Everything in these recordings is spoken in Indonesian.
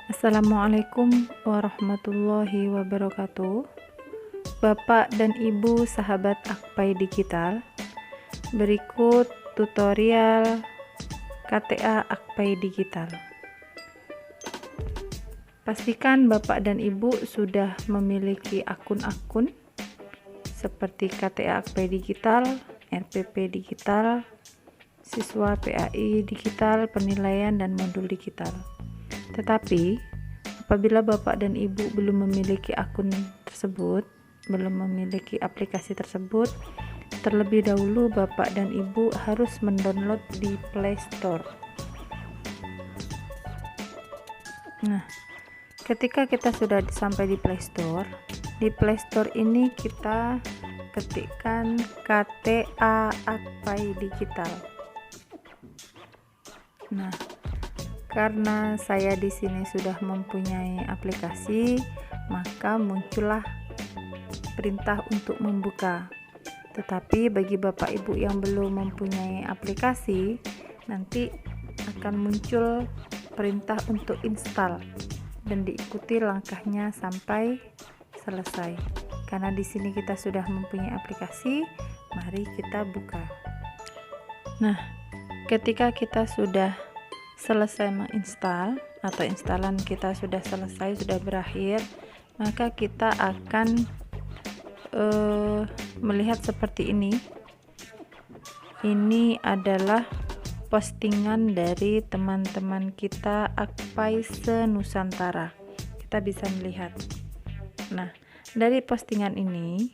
Assalamualaikum warahmatullahi wabarakatuh. Bapak dan Ibu sahabat Akpai Digital, berikut tutorial KTA Akpai Digital. Pastikan Bapak dan Ibu sudah memiliki akun-akun seperti KTA Akpai Digital, RPP Digital, Siswa PAI Digital, Penilaian dan Modul Digital. Tetapi apabila Bapak dan Ibu belum memiliki akun tersebut, belum memiliki aplikasi tersebut, terlebih dahulu Bapak dan Ibu harus mendownload di Play Store. Nah, ketika kita sudah sampai di Play Store ini kita ketikkan KTA Akpai Digital. Nah, karena saya di sini sudah mempunyai aplikasi, maka muncullah perintah untuk membuka. Tetapi bagi Bapak Ibu yang belum mempunyai aplikasi, nanti akan muncul perintah untuk install dan diikuti langkahnya sampai selesai. Karena di sini kita sudah mempunyai aplikasi, mari kita buka. Nah, ketika kita sudah selesai menginstal atau instalan kita sudah selesai, sudah berakhir, maka kita akan melihat seperti ini. Ini adalah postingan dari teman-teman kita Akpai se-Nusantara. Kita bisa melihat. Nah, dari postingan ini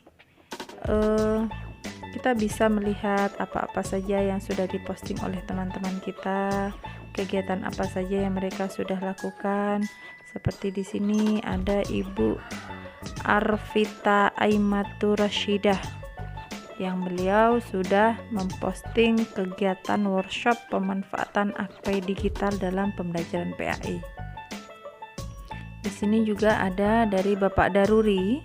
kita bisa melihat apa-apa saja yang sudah diposting oleh teman-teman kita, kegiatan apa saja yang mereka sudah lakukan. Seperti di sini ada Ibu Arvita Aimatu Rashidah yang beliau sudah memposting kegiatan workshop pemanfaatan Akpai Digital dalam pembelajaran PAI. Di sini juga ada dari Bapak Daruri,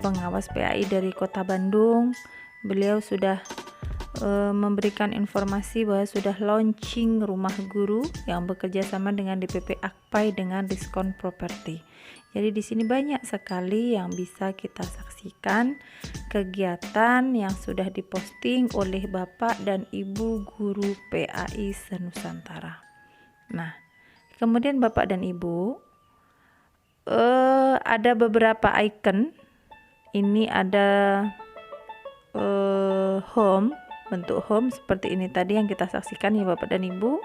pengawas PAI dari Kota Bandung. Beliau sudah memberikan informasi bahwa sudah launching rumah guru yang bekerja sama dengan DPP Akpai dengan diskon properti. Jadi di sini banyak sekali yang bisa kita saksikan kegiatan yang sudah diposting oleh Bapak dan Ibu guru PAI se-Nusantara. Nah, kemudian Bapak dan Ibu ada beberapa icon. Ini ada home, bentuk home seperti ini tadi yang kita saksikan ya Bapak dan Ibu.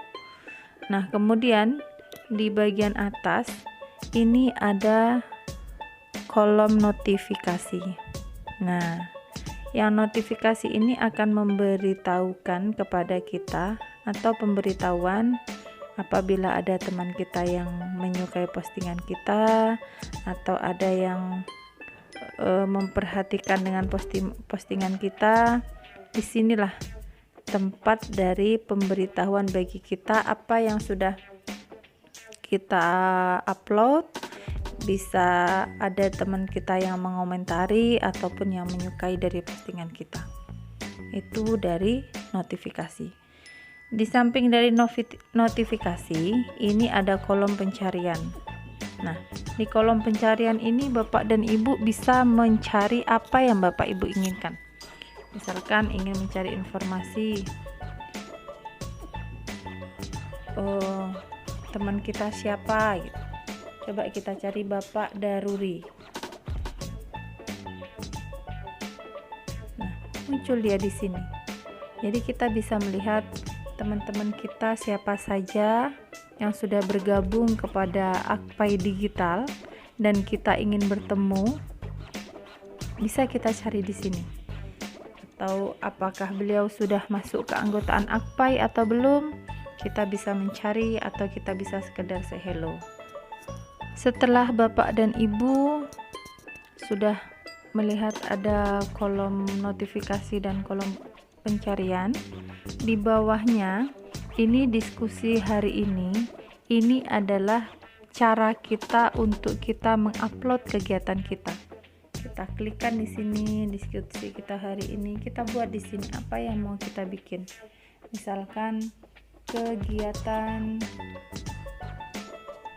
Nah, kemudian di bagian atas ini ada kolom notifikasi. Nah, yang notifikasi ini akan memberitahukan kepada kita atau pemberitahuan apabila ada teman kita yang menyukai postingan kita atau ada yang memperhatikan dengan postingan kita. Disinilah tempat dari pemberitahuan bagi kita apa yang sudah kita upload. Bisa ada teman kita yang mengomentari ataupun yang menyukai dari postingan kita. Itu dari notifikasi. Di samping dari notifikasi, ini ada kolom pencarian. Nah, di kolom pencarian ini Bapak dan Ibu bisa mencari apa yang Bapak Ibu inginkan. Misalkan ingin mencari informasi teman kita siapa gitu. Coba kita cari Bapak Daruri. Nah, muncul dia di sini. Jadi kita bisa melihat teman-teman kita siapa saja yang sudah bergabung kepada Akpai Digital dan kita ingin bertemu. Bisa kita cari di sini. Atau apakah beliau sudah masuk ke anggotaan Akpai atau belum? Kita bisa mencari atau kita bisa sekedar say hello. Setelah Bapak dan Ibu sudah melihat ada kolom notifikasi dan kolom pencarian, di bawahnya ini diskusi hari ini adalah cara kita untuk kita mengupload kegiatan kita. Kita klikkan di sini diskusi kita hari ini, kita buat di sini apa yang mau kita bikin. Misalkan kegiatan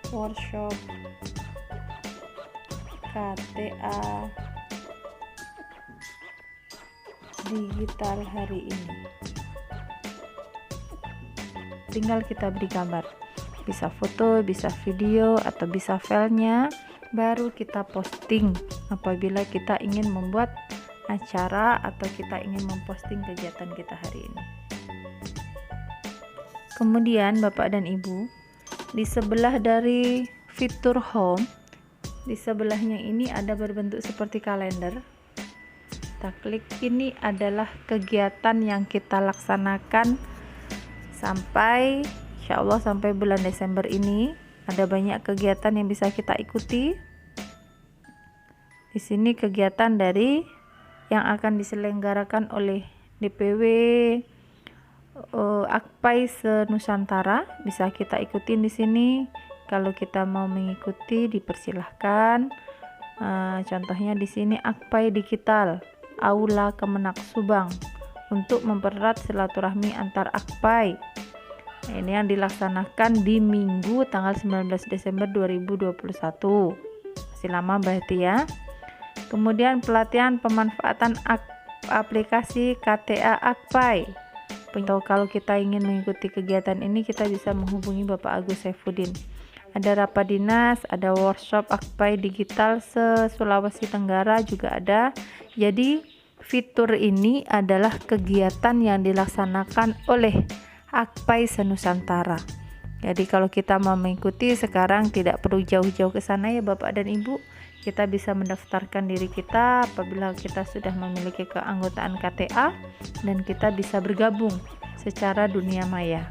workshop KTA digital hari ini. Tinggal kita beri gambar, bisa foto, bisa video, atau bisa filenya, baru kita posting apabila kita ingin membuat acara atau kita ingin memposting kegiatan kita hari ini. Kemudian Bapak dan Ibu, di sebelah dari fitur home, di sebelahnya ini ada berbentuk seperti kalender. Kita klik, ini adalah kegiatan yang kita laksanakan sampai insya Allah sampai bulan Desember ini. Ada banyak kegiatan yang bisa kita ikuti. Di sini kegiatan dari yang akan diselenggarakan oleh DPW Akpai se-Nusantara, bisa kita ikutin di sini. Kalau kita mau mengikuti dipersilahkan. Contohnya di sini Akpai Digital Aula Kemenak Subang untuk mempererat silaturahmi antar Akpai. Nah, ini yang dilaksanakan di Minggu tanggal 19 Desember 2021. Masih lama berarti ya. Kemudian pelatihan pemanfaatan aplikasi KTA Akpai. Kalau kita ingin mengikuti kegiatan ini, kita bisa menghubungi Bapak Agus Saifuddin. Ada rapat dinas, ada workshop Akpai Digital se-Sulawesi Tenggara juga ada. Jadi fitur ini adalah kegiatan yang dilaksanakan oleh Akpai se-Nusantara. Jadi kalau kita mau mengikuti sekarang tidak perlu jauh-jauh ke sana ya Bapak dan Ibu. Kita bisa mendaftarkan diri kita apabila kita sudah memiliki keanggotaan KTA, dan kita bisa bergabung secara dunia maya.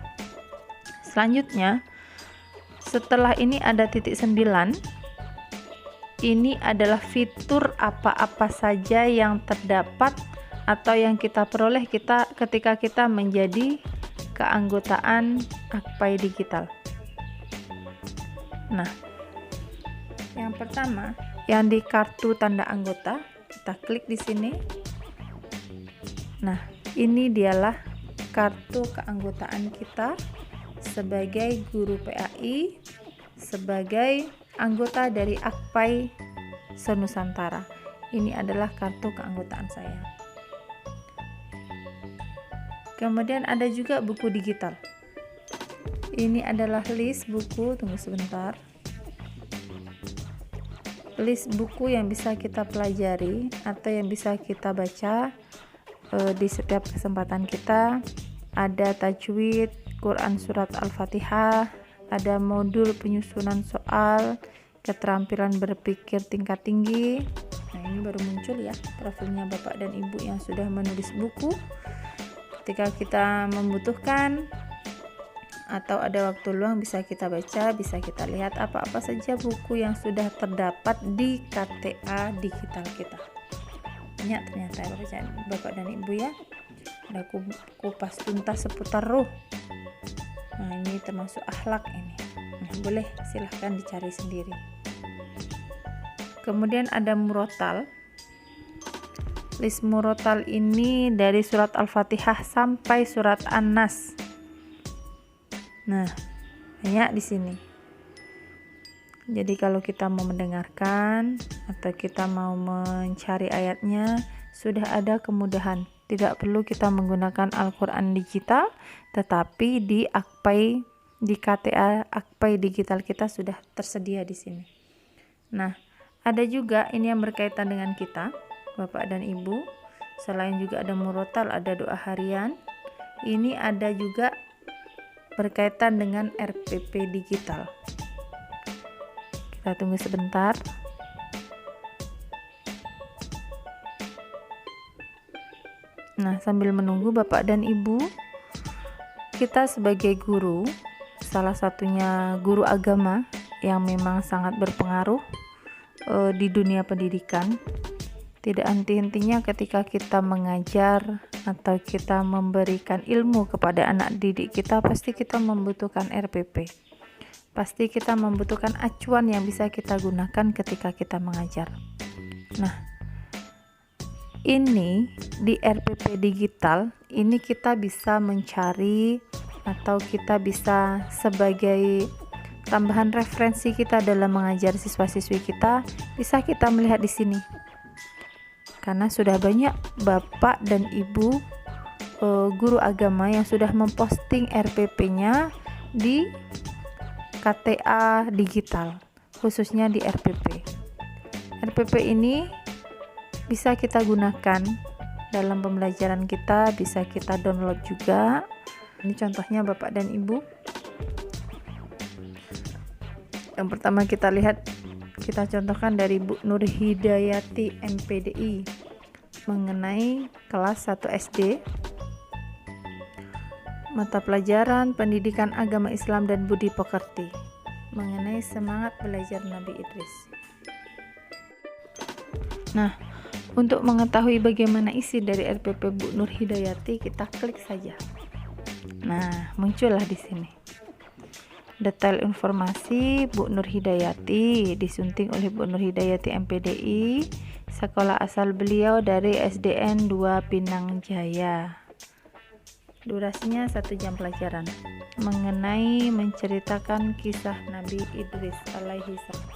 Selanjutnya, setelah ini ada titik 9. Ini adalah fitur apa-apa saja yang terdapat atau yang kita peroleh ketika kita menjadi keanggotaan Akpai Digital. Nah, yang pertama, yang di kartu tanda anggota, kita klik di sini. Nah, ini dialah kartu keanggotaan kita sebagai guru PAI, sebagai anggota dari Akpai se-Nusantara. Ini adalah kartu keanggotaan saya. Kemudian ada juga buku digital. Ini adalah list buku, tunggu sebentar. List buku yang bisa kita pelajari atau yang bisa kita baca di setiap kesempatan kita. Ada tajwid, Quran surat Al-Fatihah, ada modul penyusunan soal, keterampilan berpikir tingkat tinggi. Nah, ini baru muncul ya profilnya Bapak dan Ibu yang sudah menulis buku. Ketika kita membutuhkan atau ada waktu luang, bisa kita baca, bisa kita lihat apa-apa saja buku yang sudah terdapat di KTA digital kita. Banyak ternyata Bapak dan Ibu ya. Ada kupas tuntas seputar ruh. Nah, ini termasuk akhlak ini. Nah, boleh silahkan dicari sendiri. Kemudian ada murotal. List murotal ini dari surat Al-Fatihah sampai surat An-Nas. Nah, banyak di sini. Jadi kalau kita mau mendengarkan atau kita mau mencari ayatnya, sudah ada kemudahan. Tidak perlu kita menggunakan Al-Quran digital, tetapi di Akpai, di KTA Akpai Digital kita sudah tersedia di sini. Nah, ada juga ini yang berkaitan dengan kita, Bapak dan Ibu. Selain juga ada murotal, ada doa harian. Ini ada juga berkaitan dengan RPP digital. Kita tunggu sebentar. Nah, sambil menunggu Bapak dan Ibu, kita sebagai guru, salah satunya guru agama yang memang sangat berpengaruh di dunia pendidikan. Tidak henti-hentinya ketika kita mengajar atau kita memberikan ilmu kepada anak didik kita, pasti kita membutuhkan RPP. Pasti kita membutuhkan acuan yang bisa kita gunakan ketika kita mengajar. Nah, ini di RPP digital, ini kita bisa mencari atau kita bisa sebagai tambahan referensi kita dalam mengajar siswa-siswi kita bisa kita melihat di sini. Karena sudah banyak Bapak dan Ibu guru agama yang sudah memposting RPP-nya di KTA digital, khususnya di RPP. RPP ini bisa kita gunakan dalam pembelajaran kita, bisa kita download juga. Ini contohnya Bapak dan Ibu. Yang pertama kita lihat, kita contohkan dari Bu Nur Hidayati MPDI mengenai kelas 1 SD, mata pelajaran Pendidikan Agama Islam dan Budi Pekerti, mengenai semangat belajar Nabi Idris. Nah, untuk mengetahui bagaimana isi dari RPP Bu Nur Hidayati, kita klik saja. Nah, muncullah di sini detail informasi Bu Nur Hidayati, disunting oleh Bu Nur Hidayati MPDI, sekolah asal beliau dari SDN 2 Pinang Jaya. Durasinya 1 jam pelajaran, mengenai menceritakan kisah Nabi Idris alaihi salam.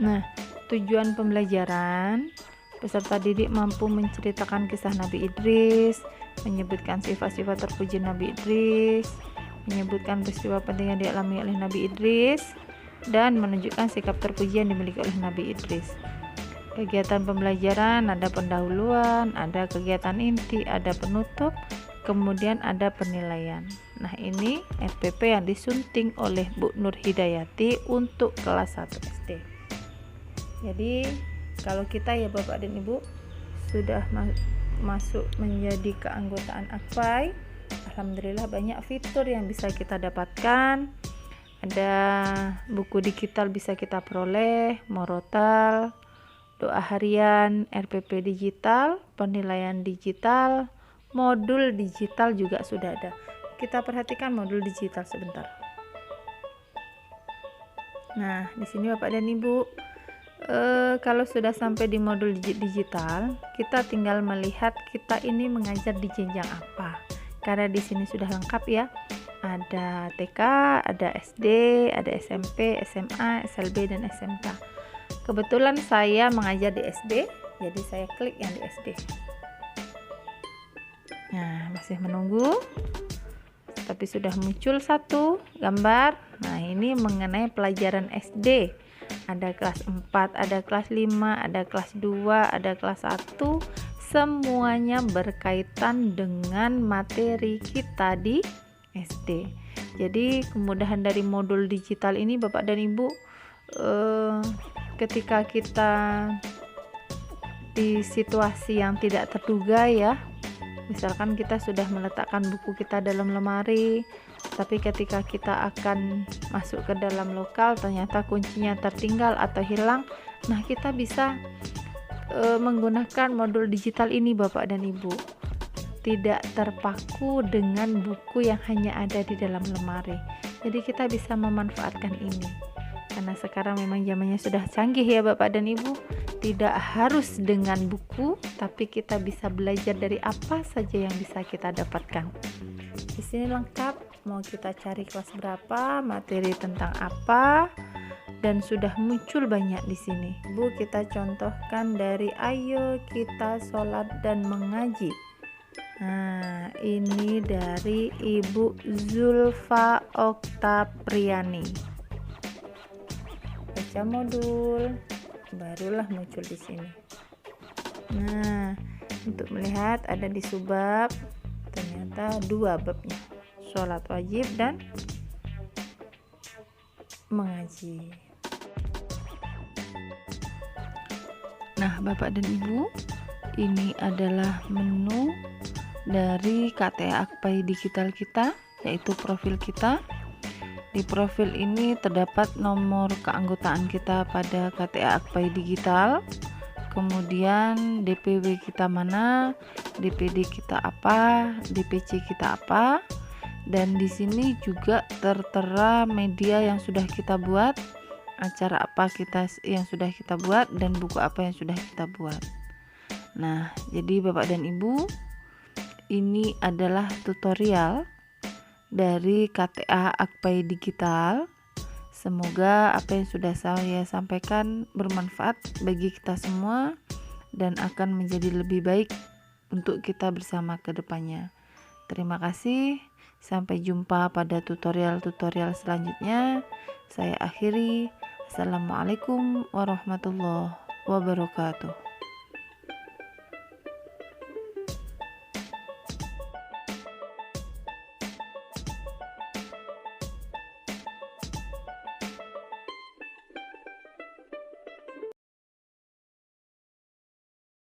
Nah, tujuan pembelajaran, peserta didik mampu menceritakan kisah Nabi Idris, menyebutkan sifat-sifat terpuji Nabi Idris, menyebutkan peristiwa penting yang dialami oleh Nabi Idris, dan menunjukkan sikap terpuji yang dimiliki oleh Nabi Idris. Kegiatan pembelajaran ada pendahuluan, ada kegiatan inti, ada penutup, kemudian ada penilaian. Nah, ini RPP yang disunting oleh Bu Nur Hidayati untuk kelas 1 SD. Jadi kalau kita ya Bapak dan Ibu sudah masuk menjadi keanggotaan AKPAI, alhamdulillah banyak fitur yang bisa kita dapatkan. Ada buku digital bisa kita peroleh, morotal, doa harian, RPP digital, penilaian digital, modul digital juga sudah ada. Kita perhatikan modul digital sebentar. Nah, di sini Bapak dan Ibu, kalau sudah sampai di modul digital, kita tinggal melihat kita ini mengajar di jenjang apa. Karena di sini sudah lengkap ya. Ada TK, ada SD, ada SMP, SMA, SLB, dan SMK. Kebetulan saya mengajar di SD, jadi saya klik yang di SD. Nah, masih menunggu, tapi sudah muncul satu gambar. Nah, ini mengenai pelajaran SD. Ada kelas 4, ada kelas 5, ada kelas 2, ada kelas 1. Semuanya berkaitan dengan materi kita di SD. Jadi kemudahan dari modul digital ini Bapak dan Ibu, ketika kita di situasi yang tidak terduga ya, misalkan kita sudah meletakkan buku kita dalam lemari, tapi ketika kita akan masuk ke dalam lokal ternyata kuncinya tertinggal atau hilang, nah kita bisa menggunakan modul digital ini Bapak dan Ibu, tidak terpaku dengan buku yang hanya ada di dalam lemari. Jadi kita bisa memanfaatkan ini, karena sekarang memang zamannya sudah canggih ya Bapak dan Ibu, tidak harus dengan buku, tapi kita bisa belajar dari apa saja yang bisa kita dapatkan. Di sini lengkap, mau kita cari kelas berapa, materi tentang apa, dan sudah muncul banyak di sini. Bu, kita contohkan dari ayo kita sholat dan mengaji. Nah, ini dari Ibu Zulfa Oktapriani. Baca modul, barulah muncul di sini. Nah, untuk melihat ada di subbab, ternyata 2 babnya, sholat wajib dan mengaji. Nah, Bapak dan Ibu, ini adalah menu dari KTA AKPAI digital kita, yaitu profil kita. Di profil ini terdapat nomor keanggotaan kita pada KTA AKPAI digital, kemudian DPW kita mana, DPD kita apa, DPC kita apa, dan di sini juga tertera media yang sudah kita buat, acara apa yang sudah kita buat, dan buku apa yang sudah kita buat. Nah, jadi Bapak dan Ibu, ini adalah tutorial dari KTA AKPAI digital Semoga apa yang sudah saya sampaikan bermanfaat bagi kita semua dan akan menjadi lebih baik untuk kita bersama ke depannya. Terima kasih. Sampai jumpa pada tutorial-tutorial selanjutnya. Saya akhiri. Assalamualaikum warahmatullahi wabarakatuh.